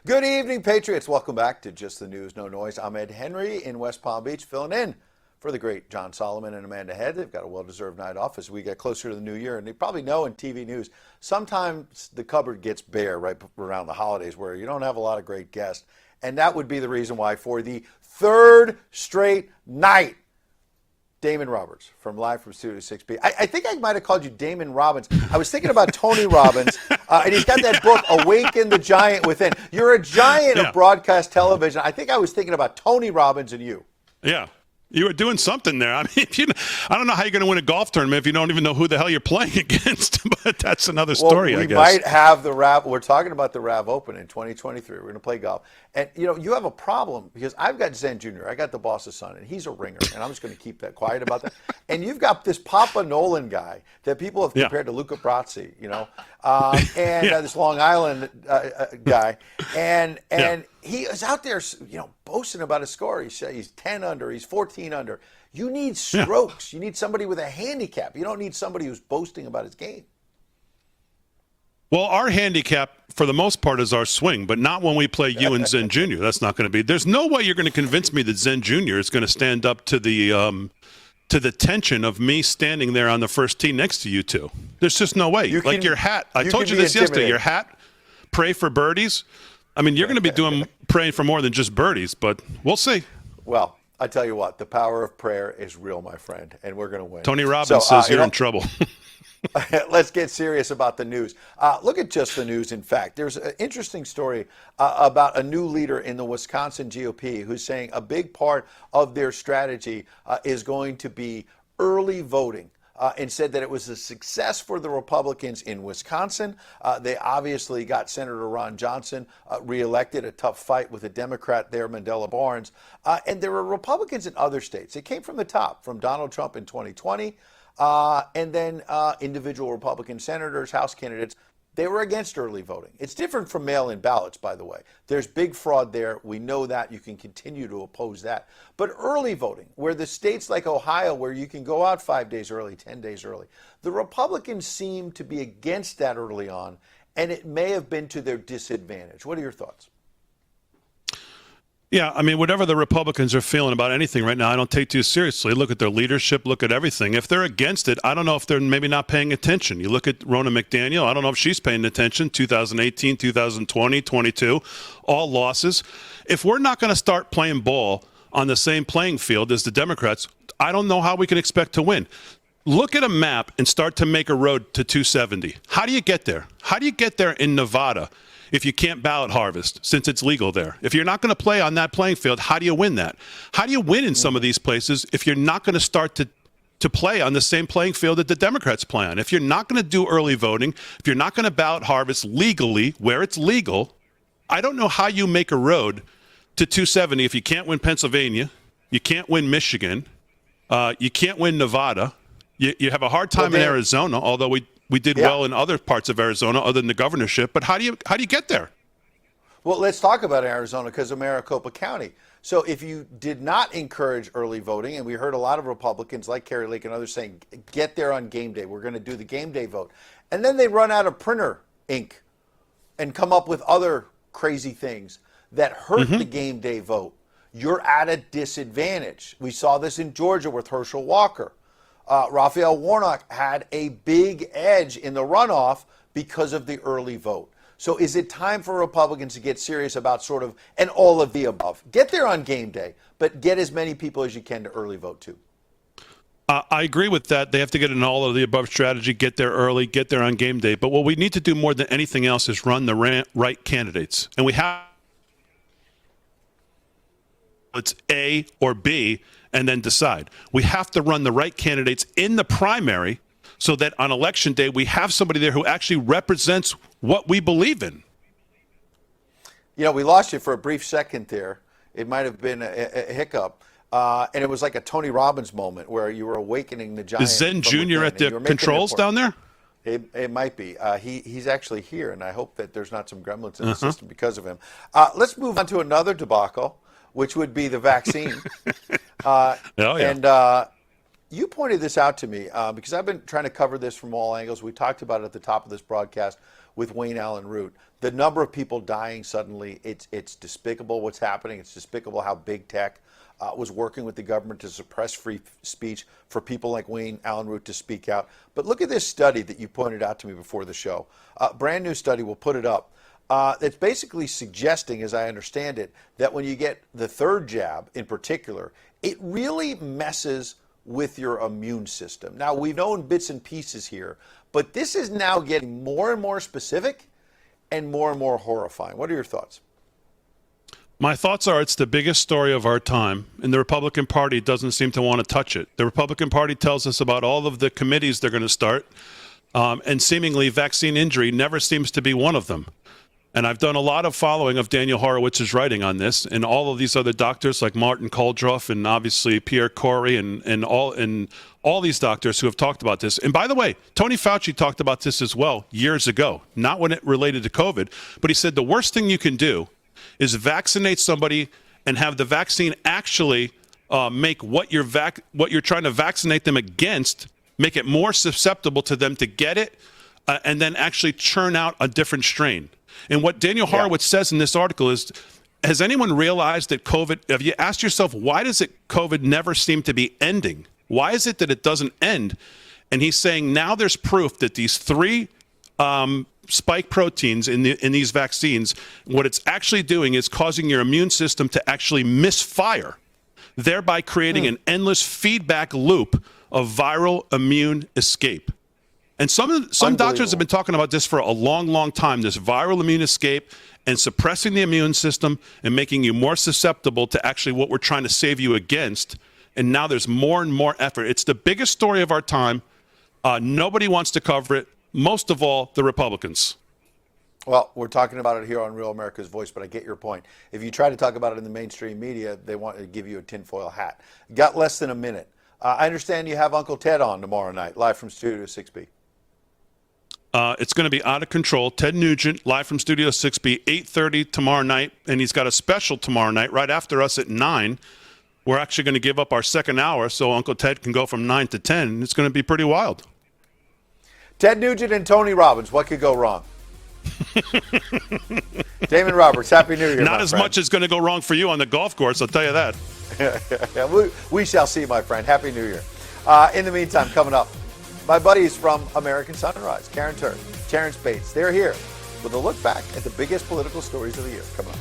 Good evening, Patriots. Welcome back to Just the News, No Noise. I'm Ed Henry in West Palm Beach, filling in for the great John Solomon and Amanda Head. They've got a well-deserved night off as we get closer to the new year. And you probably know in TV news, sometimes the cupboard gets bare right around the holidays where you don't have a lot of great guests. And that would be the reason why for the third straight night, Damon Roberts Live from Studio 6B. I think I might have called you Damon Robbins. I was thinking about Tony Robbins, and he's got that book, Awaken the Giant Within. You're a giant of broadcast television. I think I was thinking about Tony Robbins and you. Yeah. You were doing something there. I mean, I don't know how you're going to win a golf tournament if you don't even know who the hell you're playing against, but that's another story, I guess. We might have the RAV. We're talking about the RAV Open in 2023. We're going to play golf. And, you have a problem because I've got Zen Jr., I got the boss's son, and he's a ringer, and I'm just going to keep that quiet about that. And you've got this Papa Nolan guy that people have compared to Luca Brasi, this Long Island guy. And he is out there, boasting about his score. He's 10 under, he's 14 under. You need strokes. You need somebody with a handicap. You don't need somebody who's boasting about his game. Well, our handicap, for the most part, is our swing, but not when we play you and Zen Jr. That's not going to be. There's no way you're going to convince me that Zen Jr. is going to stand up to the tension of me standing there on the first tee next to you two. There's just no way. Your hat. I told you this yesterday. Your hat, pray for birdies. I mean, you're going to be praying for more than just birdies, but we'll see. Well, I tell you what, the power of prayer is real, my friend, and we're going to win. Tony Robbins says you're in trouble. Let's get serious about the news. Look at just the news, in fact. There's an interesting story about a new leader in the Wisconsin GOP who's saying a big part of their strategy is going to be early voting. And said that it was a success for the Republicans in Wisconsin. They obviously got Senator Ron Johnson reelected, a tough fight with a Democrat there, Mandela Barnes. And there were Republicans in other states. It came from the top, from Donald Trump in 2020, and then individual Republican senators, House candidates. They were against early voting. It's different from mail-in ballots, by the way. There's big fraud there. We know that. You can continue to oppose that. But early voting, where the states like Ohio, where you can go out 5 days early, 10 days early, the Republicans seem to be against that early on, and it may have been to their disadvantage. What are your thoughts? Yeah, I mean, whatever the Republicans are feeling about anything right now, I don't take too seriously. Look at their leadership, look at everything. If they're against it, I don't know if they're maybe not paying attention. You look at Ronna McDaniel, I don't know if she's paying attention. 2018, 2020, 22, all losses. If we're not going to start playing ball on the same playing field as the Democrats, I don't know how we can expect to win. Look at a map and start to make a road to 270. How do you get there? How do you get there in Nevada if you can't ballot harvest, since it's legal there? If you're not going to play on that playing field, how do you win that? How do you win in some of these places if you're not going to start to play on the same playing field that the Democrats play on? If you're not going to do early voting, if you're not going to ballot harvest legally where it's legal, I don't know how you make a road to 270 if you can't win Pennsylvania, you can't win Michigan, you can't win Nevada. You have a hard time in Arizona, although we did well in other parts of Arizona other than the governorship. But how do you get there? Well, let's talk about Arizona because of Maricopa County. So if you did not encourage early voting, and we heard a lot of Republicans like Carrie Lake and others saying, get there on game day. We're going to do the game day vote. And then they run out of printer ink and come up with other crazy things that hurt the game day vote. You're at a disadvantage. We saw this in Georgia with Herschel Walker. Raphael Warnock had a big edge in the runoff because of the early vote. So is it time for Republicans to get serious about sort of an all of the above? Get there on game day, but get as many people as you can to early vote too. I agree with that. They have to get an all of the above strategy, get there early, get there on game day. But what we need to do more than anything else is run the right candidates. And we have it's A or B, and then decide. We have to run the right candidates in the primary so that on election day we have somebody there who actually represents what we believe in. We lost you for a brief second there. It might have been a hiccup. And it was like a Tony Robbins moment where you were awakening the giant. Is Zen Jr. at the controls down there? It might be. He's actually here, and I hope that there's not some gremlins in the system because of him. Let's move on to another debacle, which would be the vaccine. And You pointed this out to me because I've been trying to cover this from all angles. We talked about it at the top of this broadcast with Wayne Allen Root. The number of people dying suddenly, it's despicable what's happening. It's despicable how big tech was working with the government to suppress free speech for people like Wayne Allen Root to speak out. But look at this study that you pointed out to me before the show. Brand new study, we'll put it up. It's basically suggesting, as I understand it, that when you get the third jab in particular, it really messes with your immune system. Now, we've known bits and pieces here, but this is now getting more and more specific and more horrifying. What are your thoughts? My thoughts are it's the biggest story of our time, and the Republican Party doesn't seem to want to touch it. The Republican Party tells us about all of the committees they're going to start, and seemingly vaccine injury never seems to be one of them. And I've done a lot of following of Daniel Horowitz's writing on this, and all of these other doctors like Martin Kuldroff and obviously Pierre Corey and all these doctors who have talked about this. And by the way, Tony Fauci talked about this as well years ago, not when it related to COVID, but he said the worst thing you can do is vaccinate somebody and have the vaccine actually make what you're trying to vaccinate them against, make it more susceptible to them to get it, and then actually churn out a different strain. And what Daniel Horowitz says in this article is, has anyone realized that COVID, have you asked yourself, why does COVID never seem to be ending? Why is it that it doesn't end? And he's saying now there's proof that these three spike proteins in these vaccines, what it's actually doing is causing your immune system to actually misfire, thereby creating an endless feedback loop of viral immune escape. And some doctors have been talking about this for a long time, this viral immune escape and suppressing the immune system and making you more susceptible to actually what we're trying to save you against. And now there's more and more effort. It's the biggest story of our time. Nobody wants to cover it, most of all, the Republicans. Well, we're talking about it here on Real America's Voice, but I get your point. If you try to talk about it in the mainstream media, they want to give you a tinfoil hat. Got less than a minute. I understand you have Uncle Ted on tomorrow night, live from Studio 6B. It's going to be out of control. Ted Nugent, live from Studio 6B, 8:30 tomorrow night. And he's got a special tomorrow night right after us at 9. We're actually going to give up our second hour so Uncle Ted can go from 9 to 10. It's going to be pretty wild. Ted Nugent and Tony Robbins, what could go wrong? Damon Roberts, Happy New Year. Not as much as going to go wrong for you on the golf course, I'll tell you that. we shall see, my friend. Happy New Year. In the meantime, coming up, my buddies from American Sunrise, Karen Turk, Terrence Bates, they're here with a look back at the biggest political stories of the year. Come on.